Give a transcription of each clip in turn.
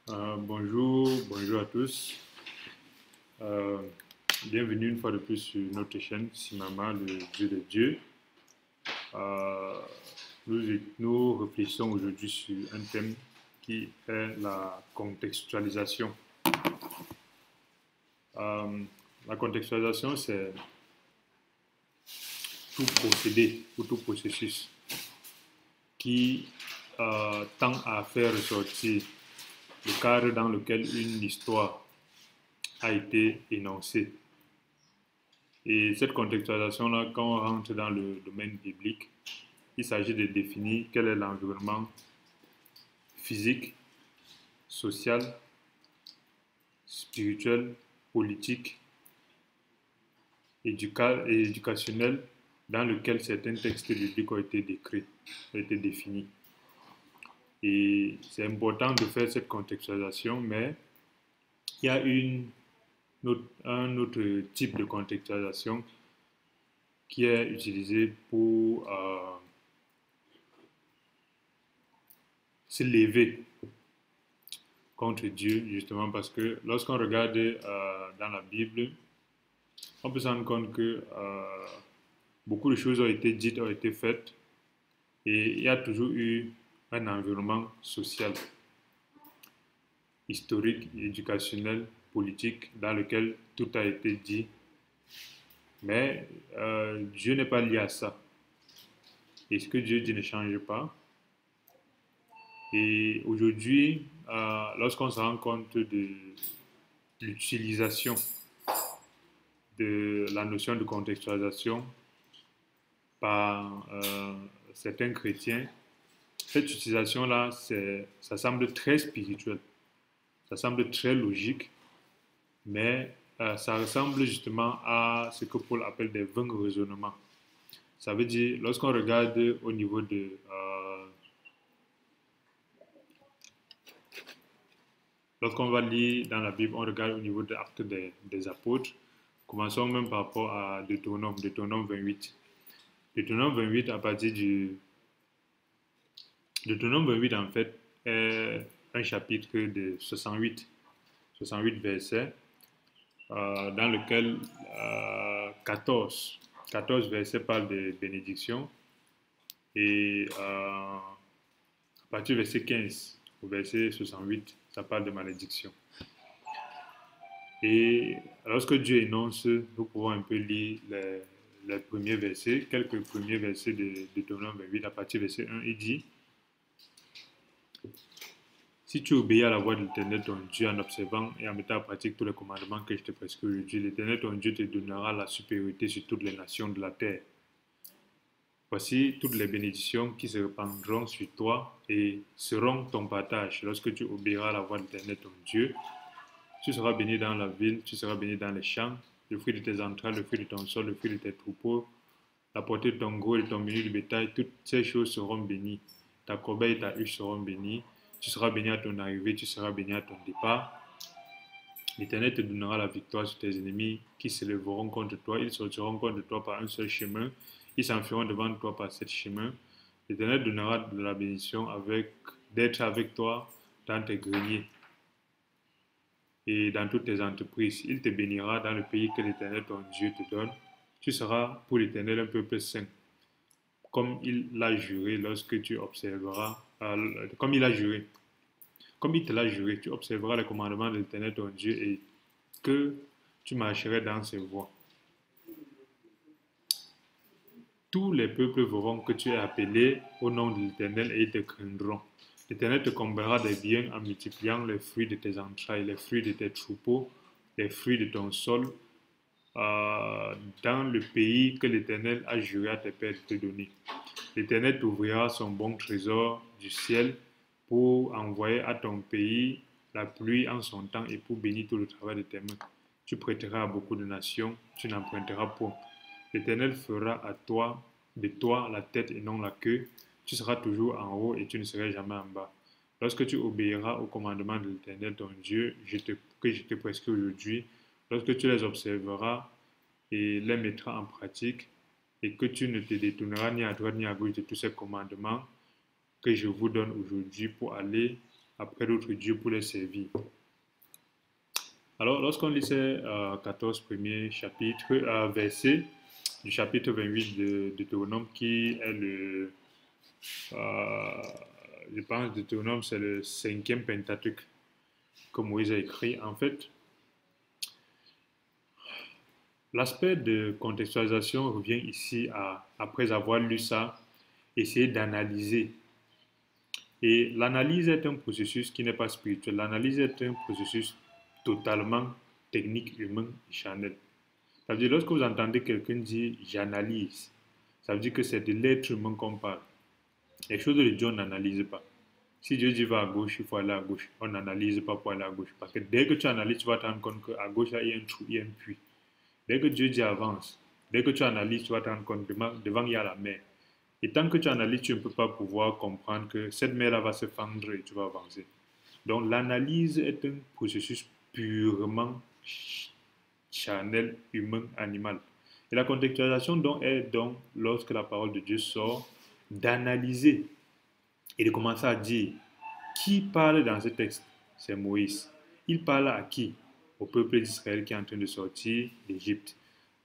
Bonjour à tous. Euh, Bienvenue une fois de plus sur notre chaîne Simama, le Dieu des dieux. Euh, nous réfléchissons aujourd'hui sur un thème qui est la contextualisation. Euh, la contextualisation, c'est tout procédé ou tout processus qui tend à faire ressortir le cadre dans lequel une histoire a été énoncée. Et cette contextualisation-là, quand on rentre dans le domaine biblique, il s'agit de définir quel est l'environnement physique, social, spirituel, politique, et éducationnel dans lequel certains textes bibliques ont été décrits, ont été définis. Et c'est important de faire cette contextualisation, mais il y a un autre type de contextualisation qui est utilisé pour s'élever contre Dieu, justement, parce que lorsqu'on regarde dans la Bible, on peut se rendre compte que beaucoup de choses ont été dites, ont été faites, et il y a toujours eu un environnement social, historique, éducationnel, politique, dans lequel tout a été dit. Mais Dieu n'est pas lié à ça. Et ce que Dieu dit ne change pas. Et aujourd'hui, lorsqu'on se rend compte de l'utilisation de la notion de contextualisation par certains chrétiens, cette utilisation-là, ça semble très spirituel, ça semble très logique, mais ça ressemble justement à ce que Paul appelle des vains raisonnements. Ça veut dire, lorsqu'on regarde au niveau de lorsqu'on va lire dans la Bible, on regarde au niveau des actes des apôtres. Commençons même par rapport à Deutéronome 28. Deutéronome 28, à partir du. Deutéronome 28, en fait, est un chapitre de 68 versets, dans lequel 14 versets parlent de bénédiction. Et à partir du verset 15 au verset 68, ça parle de malédiction. Et lorsque Dieu énonce, nous pouvons un peu lire les premiers versets, quelques premiers versets de Deutéronome 28, à partir du verset 1, il dit: Si tu obéis à la voix de l'Éternel ton Dieu en observant et en mettant en pratique tous les commandements que je te prescris aujourd'hui, l'Éternel ton Dieu te donnera la supériorité sur toutes les nations de la terre. Voici toutes les bénédictions qui se répandront sur toi et seront ton partage lorsque tu obéiras à la voix de l'Éternel ton Dieu. Tu seras béni dans la ville, tu seras béni dans les champs, le fruit de tes entrailles, le fruit de ton sol, le fruit de tes troupeaux, la portée de ton gros et de ton menu de bétail, toutes ces choses seront bénies. Ta corbeille et ta huche seront bénies. Tu seras béni à ton arrivée, tu seras béni à ton départ. L'Éternel te donnera la victoire sur tes ennemis qui se lèveront contre toi. Ils sortiront contre toi par un seul chemin. Ils s'enfuiront devant toi par sept chemins. L'Éternel donnera de la bénédiction d'être avec toi dans tes greniers et dans toutes tes entreprises. Il te bénira dans le pays que l'Éternel ton Dieu te donne. Tu seras pour l'Éternel un peuple saint, comme il l'a juré lorsque tu observeras, comme il a juré, comme il te l'a juré, tu observeras les commandements de l'Éternel ton Dieu et que tu marcherais dans ses voies. Tous les peuples verront que tu es appelé au nom de l'Éternel et ils te craindront. L'Éternel te comblera des biens en multipliant les fruits de tes entrailles, les fruits de tes troupeaux, les fruits de ton sol, dans le pays que l'Éternel a juré à tes pères de te donner. L'Éternel t'ouvrira son bon trésor du ciel pour envoyer à ton pays la pluie en son temps et pour bénir tout le travail de tes mains. Tu prêteras à beaucoup de nations, tu n'emprunteras point. L'Éternel fera de toi la tête et non la queue. Tu seras toujours en haut et tu ne seras jamais en bas. Lorsque tu obéiras aux commandements de l'Éternel ton Dieu que je te prescris aujourd'hui, lorsque tu les observeras et les mettras en pratique, et que tu ne te détourneras ni à droite ni à gauche de tous ces commandements que je vous donne aujourd'hui pour aller après d'autres dieux pour les servir. Alors, lorsqu'on lit ces 14 premiers chapitres, versets du chapitre 28 de Deutéronome, qui est je pense, Deutéronome, c'est le 5e Pentateuque que Moïse a écrit. En fait, l'aspect de contextualisation revient ici après avoir lu ça, essayer d'analyser. Et l'analyse est un processus qui n'est pas spirituel. L'analyse est un processus totalement technique, humain et charnel. Ça veut dire, lorsque vous entendez quelqu'un dire j'analyse, ça veut dire que c'est de l'être humain qu'on parle. Les choses de Dieu, on n'analyse pas. Si Dieu dit va à gauche, il faut aller à gauche. On n'analyse pas pour aller à gauche. Parce que dès que tu analyses, tu vas te rendre compte qu'à gauche, il y a un trou, il y a un puits. Dès que Dieu dit avance, dès que tu analyses, tu vas te rendre compte que devant, il y a la mer. Et tant que tu analyses, tu ne peux pas pouvoir comprendre que cette mer-là va se fendre et tu vas avancer. Donc l'analyse est un processus purement charnel, humain, animal. Et la contextualisation donc, est donc, lorsque la parole de Dieu sort, d'analyser et de commencer à dire qui parle dans ce texte. C'est Moïse. Il parle à qui? Au peuple d'Israël qui est en train de sortir d'Égypte.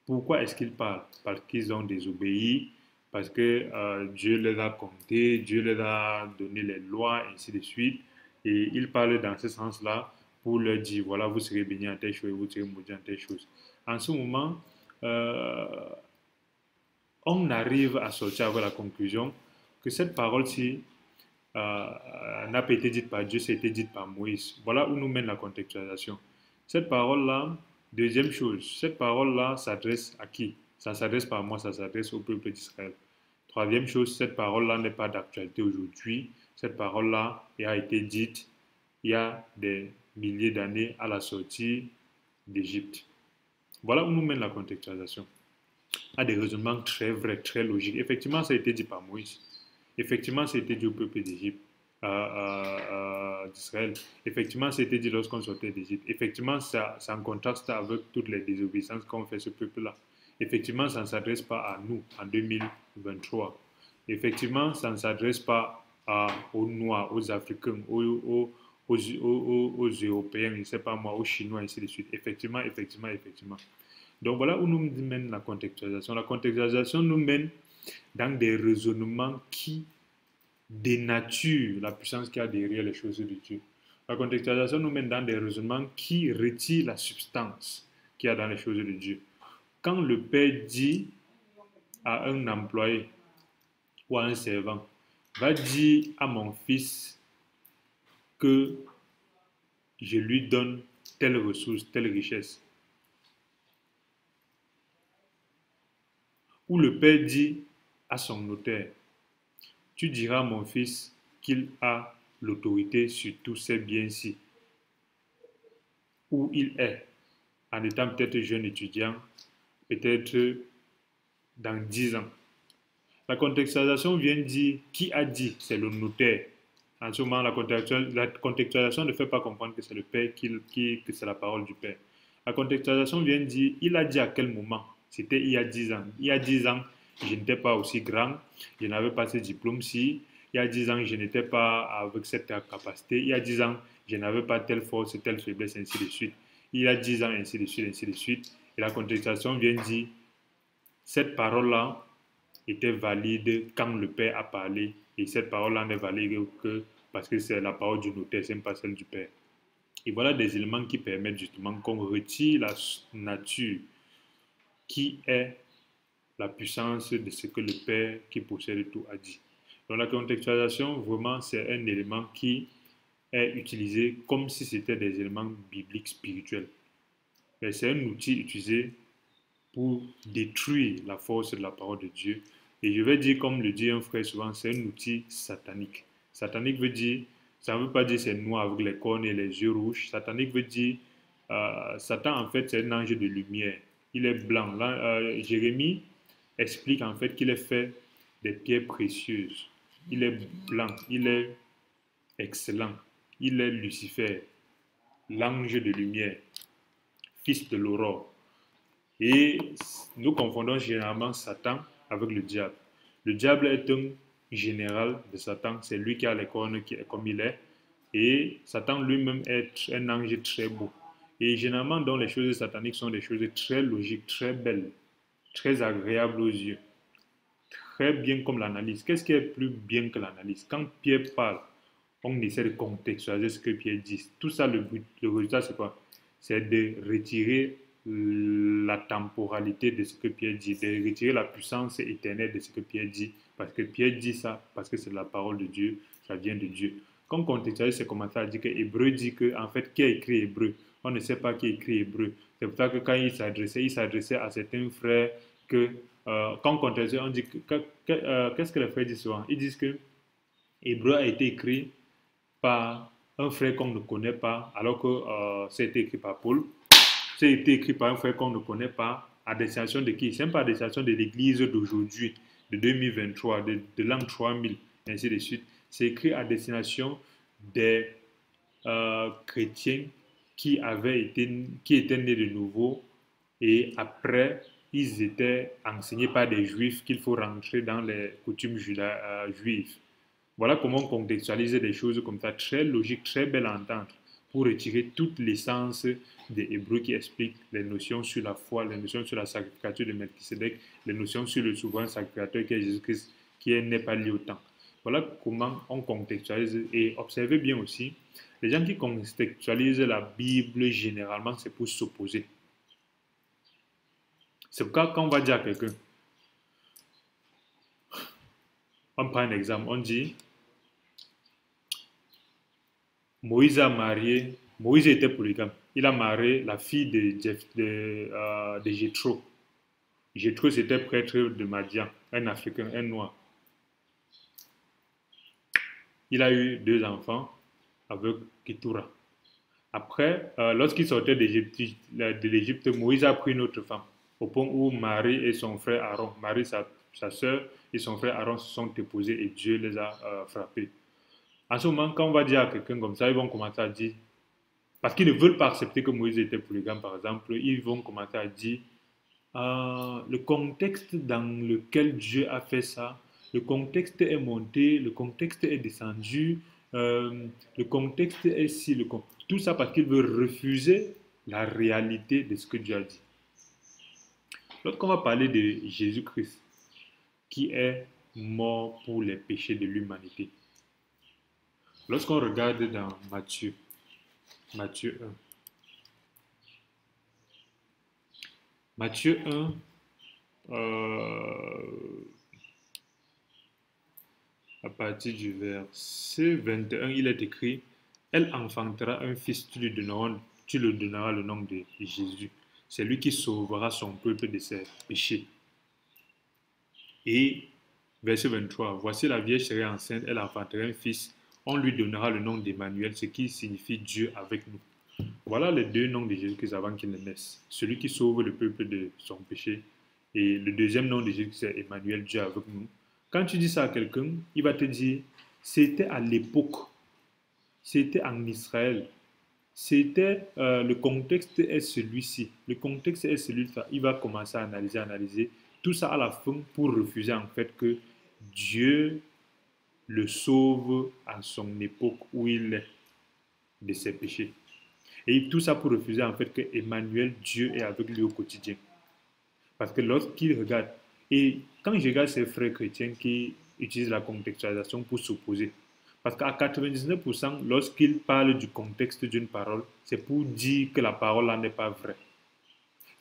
Pourquoi est-ce qu'il parle? Parce qu'ils ont désobéi, parce que Dieu les a comptés, Dieu les a donné les lois, ainsi de suite. Et il parle dans ce sens-là pour leur dire, voilà, vous serez bénis en telle chose et vous serez maudits en telle chose. En ce moment, on arrive à sortir avec la conclusion que cette parole-ci n'a pas été dite par Dieu, ça a été dite par Moïse. Voilà où nous mène la contextualisation. Cette parole-là, deuxième chose, cette parole-là s'adresse à qui? Ça ne s'adresse pas à moi, ça s'adresse au peuple d'Israël. Troisième chose, cette parole-là n'est pas d'actualité aujourd'hui. Cette parole-là a été dite il y a des milliers d'années à la sortie d'Égypte. Voilà où nous mène la contextualisation. À des raisonnements très vrais, très logiques. Effectivement, ça a été dit par Moïse. Effectivement, ça a été dit au peuple d'Égypte, d'Israël. Effectivement, ça a été dit lorsqu'on sortait d'Égypte. Effectivement, ça en contraste avec toutes les désobéissances qu'ont fait ce peuple-là. Effectivement, ça ne s'adresse pas à nous en 2023. Effectivement, ça ne s'adresse pas aux Noirs, aux Africains, aux Européens, je ne sais pas moi, aux Chinois, ainsi de suite. Effectivement, effectivement, effectivement. Donc voilà où nous mène la contextualisation. La contextualisation nous mène dans des raisonnements qui dénaturent la puissance qu'il y a derrière les choses de Dieu. La contextualisation nous mène dans des raisonnements qui retirent la substance qu'il y a dans les choses de Dieu. Quand le Père dit à un employé ou à un servant, va dire à mon fils que je lui donne telle ressource, telle richesse. Ou le Père dit à son notaire, tu diras à mon fils qu'il a l'autorité sur tous ces biens-ci. Où il est, en étant peut-être jeune étudiant, peut-être dans 10 ans. La contextualisation vient dire qui a dit, c'est le notaire. En ce moment, la contextualisation ne fait pas comprendre que c'est le Père, que c'est la parole du Père. La contextualisation vient dire, il a dit à quel moment? C'était il y a 10 ans. Il y a 10 ans, je n'étais pas aussi grand, je n'avais pas ce diplôme-ci. Il y a 10 ans, je n'étais pas avec cette capacité. Il y a 10 ans, je n'avais pas telle force, telle faiblesse, ainsi de suite. Il y a 10 ans, ainsi de suite, ainsi de suite. Et la contextualisation vient dire, cette parole-là était valide quand le Père a parlé. Et cette parole-là n'est valide que parce que c'est la parole du notaire, ce n'est pas celle du Père. Et voilà des éléments qui permettent justement qu'on retire la nature qui est la puissance de ce que le Père qui possède tout a dit. Donc la contextualisation, vraiment, c'est un élément qui est utilisé comme si c'était des éléments bibliques spirituels. C'est un outil utilisé pour détruire la force de la parole de Dieu. Et je vais dire, comme le dit un frère souvent, c'est un outil satanique. Satanique veut dire, ça ne veut pas dire c'est noir avec les cornes et les yeux rouges. Satanique veut dire, Satan en fait c'est un ange de lumière. Il est blanc. Là, Jérémie explique en fait qu'il est fait des pierres précieuses. Il est blanc, il est excellent. Il est Lucifer, l'ange de lumière, fils de l'aurore. Et nous confondons généralement Satan avec le diable. Le diable est un général de Satan, c'est lui qui a les cornes qui est comme il est. Et Satan lui-même est un ange très beau. Et généralement, dans les choses sataniques sont des choses très logiques, très belles, très agréables aux yeux, très bien comme l'analyse. Qu'est-ce qui est plus bien que l'analyse? Quand Pierre parle, on essaie de contextualiser ce que Pierre dit. Tout ça, le résultat, c'est quoi? C'est de retirer la temporalité de ce que Pierre dit, de retirer la puissance éternelle de ce que Pierre dit, parce que Pierre dit ça, parce que c'est la parole de Dieu, ça vient de Dieu. Comme contextualiser, c'est commencer à dire que Hébreu dit que, en fait, qui a écrit Hébreu? On ne sait pas qui a écrit Hébreu. C'est pour ça que quand il s'adressait à certains frères que, quand on contextualise, on dit qu'est-ce que les frères disent souvent? Ils disent que Hébreu a été écrit par un frère qu'on ne connaît pas, alors que c'est écrit par Paul. C'est écrit par un frère qu'on ne connaît pas, à destination de qui? C'est pas à destination de l'église d'aujourd'hui, de 2023, de l'an 3000, ainsi de suite. C'est écrit à destination des chrétiens qui étaient nés de nouveau et après, ils étaient enseignés par des juifs qu'il faut rentrer dans les coutumes juives. Voilà comment on contextualise des choses comme ça, très logique, très belle à entendre, pour retirer toute l'essence des Hébreux qui expliquent les notions sur la foi, les notions sur la sacrificature de Melchisedec, les notions sur le souverain sacrificateur qui est Jésus-Christ, qui n'est pas lié au temps. Voilà comment on contextualise. Et observez bien aussi, les gens qui contextualisent la Bible, généralement, c'est pour s'opposer. C'est pourquoi quand on va dire à quelqu'un, on prend un exemple, on dit, Moïse était polygame. Il a marié la fille de Jéthro. Jéthro, c'était prêtre de Madian, un Africain, un noir. Il a eu 2 enfants avec Ketura. Après, lorsqu'il sortait de l'Égypte, Moïse a pris une autre femme, au point où Marie et son frère Aaron, Marie, sa sœur, et son frère Aaron se sont déposés et Dieu les a frappés. En ce moment, quand on va dire à quelqu'un comme ça, ils vont commencer à dire, parce qu'ils ne veulent pas accepter que Moïse était polygame, par exemple, ils vont commencer à dire le contexte dans lequel Dieu a fait ça, le contexte est monté, le contexte est descendu, le contexte est si, tout ça parce qu'il veut refuser la réalité de ce que Dieu a dit. Lorsqu'on va parler de Jésus-Christ, qui est mort pour les péchés de l'humanité, lorsqu'on regarde dans Matthieu 1, Matthieu 1, à partir du verset 21, il est écrit, elle enfantera un fils, tu lui donneras le nom de Jésus. C'est lui qui sauvera son peuple de ses péchés. Et verset 23, voici la vierge serait enceinte, elle enfantera un fils, on lui donnera le nom d'Emmanuel, ce qui signifie Dieu avec nous. Voilà les 2 noms de Jésus-Christ avant qu'il ne naisse. Celui qui sauve le peuple de son péché. Et le deuxième nom de Jésus-Christ, c'est Emmanuel, Dieu avec nous. Quand tu dis ça à quelqu'un, il va te dire, c'était à l'époque, c'était en Israël, c'était, le contexte est celui-ci, le contexte est celui-là. Il va commencer à analyser, tout ça à la fin pour refuser en fait que Dieu le sauve à son époque où il est de ses péchés. Et tout ça pour refuser en fait que Emmanuel, Dieu est avec lui au quotidien. Parce que lorsqu'il regarde, et quand je regarde ces frères chrétiens qui utilisent la contextualisation pour s'opposer, parce qu'à 99%, lorsqu'ils parlent du contexte d'une parole, c'est pour dire que la parole là n'est pas vraie.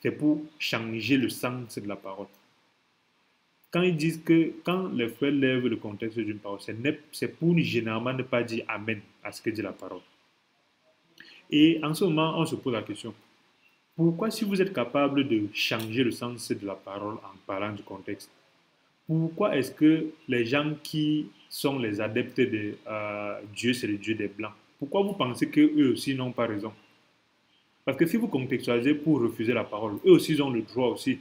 C'est pour changer le sens de la parole. Quand ils disent que, quand les frères lèvent le contexte d'une parole, c'est pour généralement ne pas dire Amen à ce que dit la parole. Et en ce moment, on se pose la question, pourquoi si vous êtes capable de changer le sens de la parole en parlant du contexte, pourquoi est-ce que les gens qui sont les adeptes de Dieu, c'est le Dieu des Blancs, pourquoi vous pensez qu'eux aussi n'ont pas raison? Parce que si vous contextualisez pour refuser la parole, eux aussi ils ont le droit aussi,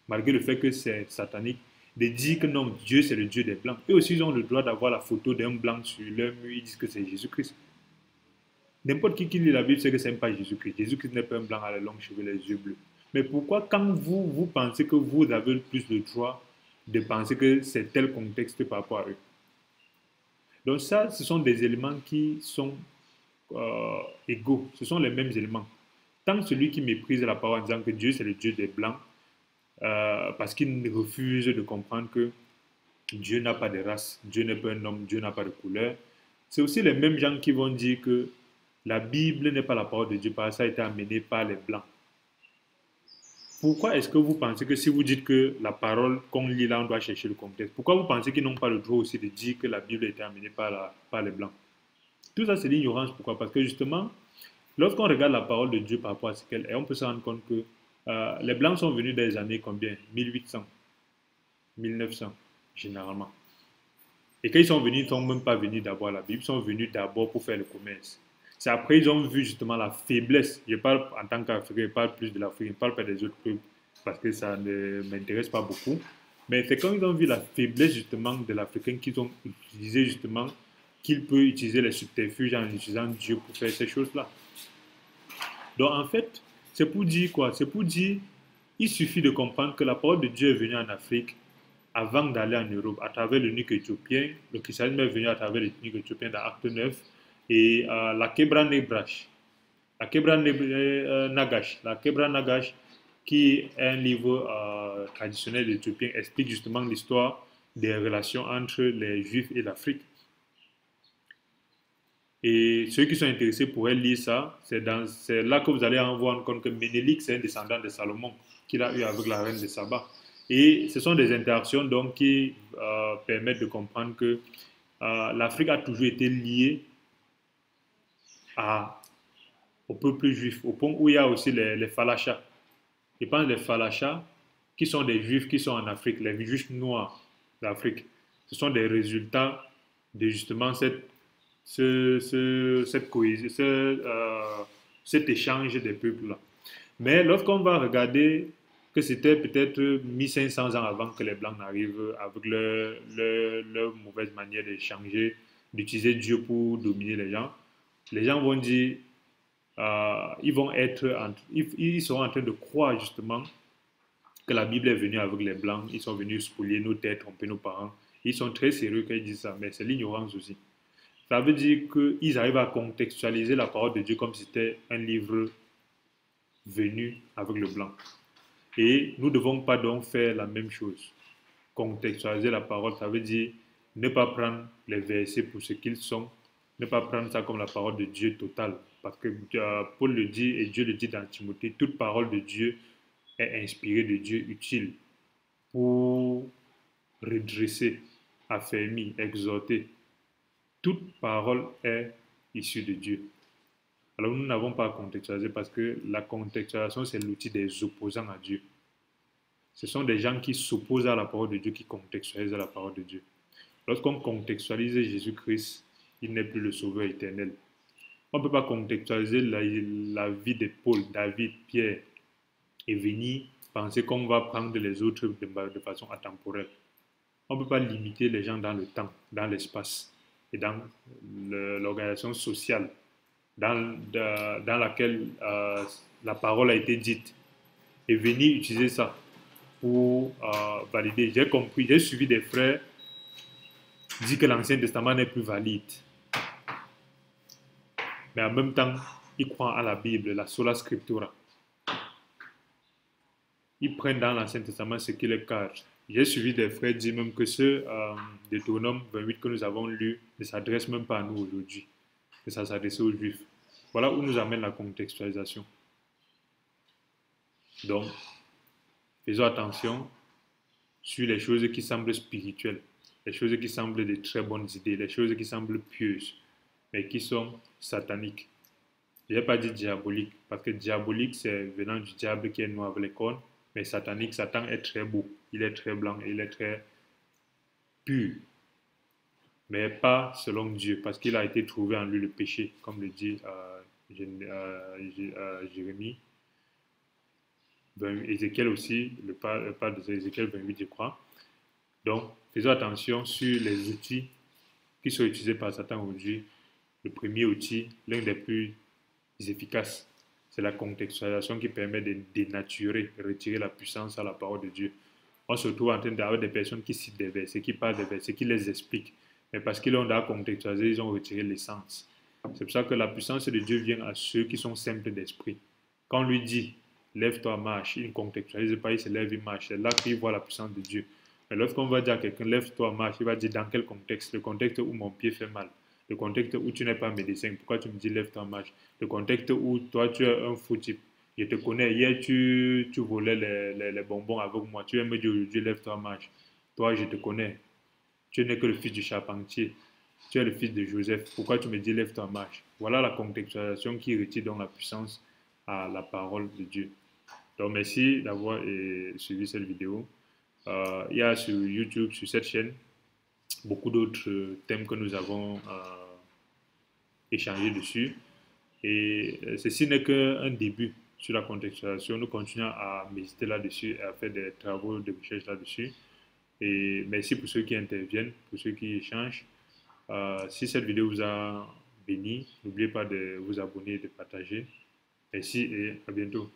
malgré le fait que c'est satanique, de dire que non, Dieu c'est le Dieu des Blancs. Eux aussi ils ont le droit d'avoir la photo d'un Blanc sur leur mur, ils disent que c'est Jésus-Christ. N'importe qui lit la Bible sait que ce n'est pas Jésus-Christ. Jésus-Christ n'est pas un blanc à la longue cheveux, les yeux bleus. Mais pourquoi quand vous pensez que vous avez plus le droit de penser que c'est tel contexte par rapport à eux? Donc ça, ce sont des éléments qui sont égaux, ce sont les mêmes éléments. Tant celui qui méprise la parole en disant que Dieu c'est le Dieu des Blancs, parce qu'il refuse de comprendre que Dieu n'a pas de race, Dieu n'est pas un homme, Dieu n'a pas de couleur, c'est aussi les mêmes gens qui vont dire que la Bible n'est pas la parole de Dieu parce que ça a été amené par les Blancs. Pourquoi est-ce que vous pensez que si vous dites que la parole qu'on lit là, on doit chercher le contexte, pourquoi vous pensez qu'ils n'ont pas le droit aussi de dire que la Bible a été amenée par les Blancs? Tout ça, c'est l'ignorance. Pourquoi? Parce que justement, lorsqu'on regarde la parole de Dieu par rapport à ce qu'elle est, on peut se rendre compte que les Blancs sont venus dans les années combien? 1800, 1900, généralement. Et quand ils sont venus, ils ne sont même pas venus d'abord à la Bible, ils sont venus d'abord pour faire le commerce. C'est après ils ont vu justement la faiblesse. Je parle en tant qu'Africain, je parle plus de l'Afrique, je ne parle pas des autres peuples parce que ça ne m'intéresse pas beaucoup. Mais c'est quand ils ont vu la faiblesse justement de l'Africain qu'ils ont utilisé justement qu'il peut utiliser les subterfuges en utilisant Dieu pour faire ces choses-là. Donc en fait, c'est pour dire quoi? C'est pour dire il suffit de comprendre que la parole de Dieu est venue en Afrique avant d'aller en Europe, à travers l'eunuque éthiopien. Le christianisme est venu à travers l'eunuque éthiopien dans Acte 9 et la Kebra Nebrash, la Kebra Nagash, qui est un livre traditionnel éthiopien, explique justement l'histoire des relations entre les Juifs et l'Afrique. Et ceux qui sont intéressés pourraient lire ça. C'est là que vous allez en voir compte que Ménélique, c'est un descendant de Salomon qu'il a eu avec la reine de Saba. Et ce sont des interactions donc qui permettent de comprendre que l'Afrique a toujours été liée au peuple juif, au point où il y a aussi les Falachas. Je pense les Falachas, qui sont des juifs qui sont en Afrique, les juifs noirs d'Afrique. Ce sont des résultats de justement cette cohésion, cet échange des peuples-là. Mais lorsqu'on va regarder que c'était peut-être 1500 ans avant que les Blancs n'arrivent avec leur mauvaise manière d'échanger, d'utiliser Dieu pour dominer les gens vont dire, ils seront en train de croire justement que la Bible est venue avec les Blancs, ils sont venus spolier nos têtes, tromper nos parents. Ils sont très sérieux quand ils disent ça, mais c'est l'ignorance aussi. Ça veut dire qu'ils arrivent à contextualiser la parole de Dieu comme si c'était un livre venu avec le blanc. Et nous ne devons pas donc faire la même chose. Contextualiser la parole, ça veut dire ne pas prendre les versets pour ce qu'ils sont, ne pas prendre ça comme la parole de Dieu totale. Parce que Paul le dit et Dieu le dit dans Timothée, toute parole de Dieu est inspirée de Dieu, utile pour redresser, affermir, exhorter. Toute parole est issue de Dieu. Alors nous n'avons pas à contextualiser parce que la contextualisation, c'est l'outil des opposants à Dieu. Ce sont des gens qui s'opposent à la parole de Dieu, qui contextualisent la parole de Dieu. Lorsqu'on contextualise Jésus-Christ, il n'est plus le sauveur éternel. On ne peut pas contextualiser la vie de Paul, David, Pierre et venir penser qu'on va prendre les autres de façon atemporelle. On ne peut pas limiter les gens dans le temps, dans l'espace et dans l'organisation sociale dans laquelle la parole a été dite et venir utiliser ça pour valider. J'ai compris, j'ai suivi des frères dire que l'Ancien Testament n'est plus valide. Mais en même temps, ils croient à la Bible, la sola scriptura. Ils prennent dans l'Ancien Testament ce qui les cache. J'ai suivi des frères dire même que ce Deutéronome 28 que nous avons lu ne s'adresse même pas à nous aujourd'hui, que ça s'adressait aux Juifs. Voilà où nous amène la contextualisation. Donc, faisons attention sur les choses qui semblent spirituelles, les choses qui semblent de très bonnes idées, les choses qui semblent pieuses, mais qui sont sataniques. Je n'ai pas dit diabolique, parce que diabolique, c'est venant du diable qui est noir avec les cornes, mais satanique, Satan est très beau, il est très blanc, il est très pur, mais pas selon Dieu, parce qu'il a été trouvé en lui le péché, comme le dit Jérémie. Ézéchiel aussi, le pas de Ézéchiel 28, je crois. Donc, faisons attention sur les outils qui sont utilisés par Satan aujourd'hui. Le premier outil, l'un des plus efficaces, c'est la contextualisation qui permet de dénaturer, retirer la puissance à la parole de Dieu. On se retrouve en train d'avoir des personnes qui citent des versets, qui parlent des versets, qui les expliquent. Mais parce qu'ils ont déjà contextualisé, ils ont retiré l'essence. C'est pour ça que la puissance de Dieu vient à ceux qui sont simples d'esprit. Quand on lui dit, lève-toi, marche, il ne contextualise pas, il se lève, il marche. C'est là qu'il voit la puissance de Dieu. Mais lorsqu'on va dire à quelqu'un, lève-toi, marche, il va dire dans quel contexte? Le contexte où mon pied fait mal. Le contexte où tu n'es pas médecin. Pourquoi tu me dis lève-toi, marche? Le contexte où toi, tu es un fou type. Je te connais. Hier, tu volais les bonbons avec moi. Tu viens me dire aujourd'hui, lève-toi, marche. Toi, je te connais. Tu n'es que le fils du charpentier. Tu es le fils de Joseph. Pourquoi tu me dis lève-toi, marche? Voilà la contextualisation qui retire donc la puissance à la parole de Dieu. Donc, merci d'avoir suivi cette vidéo. Il y a sur YouTube, sur cette chaîne, beaucoup d'autres thèmes que nous avons échangés dessus. Et ceci n'est qu'un début sur la contextualisation. Nous continuons à méditer là-dessus et à faire des travaux de recherche là-dessus. Et merci pour ceux qui interviennent, pour ceux qui échangent. Si cette vidéo vous a béni, n'oubliez pas de vous abonner et de partager. Merci et à bientôt.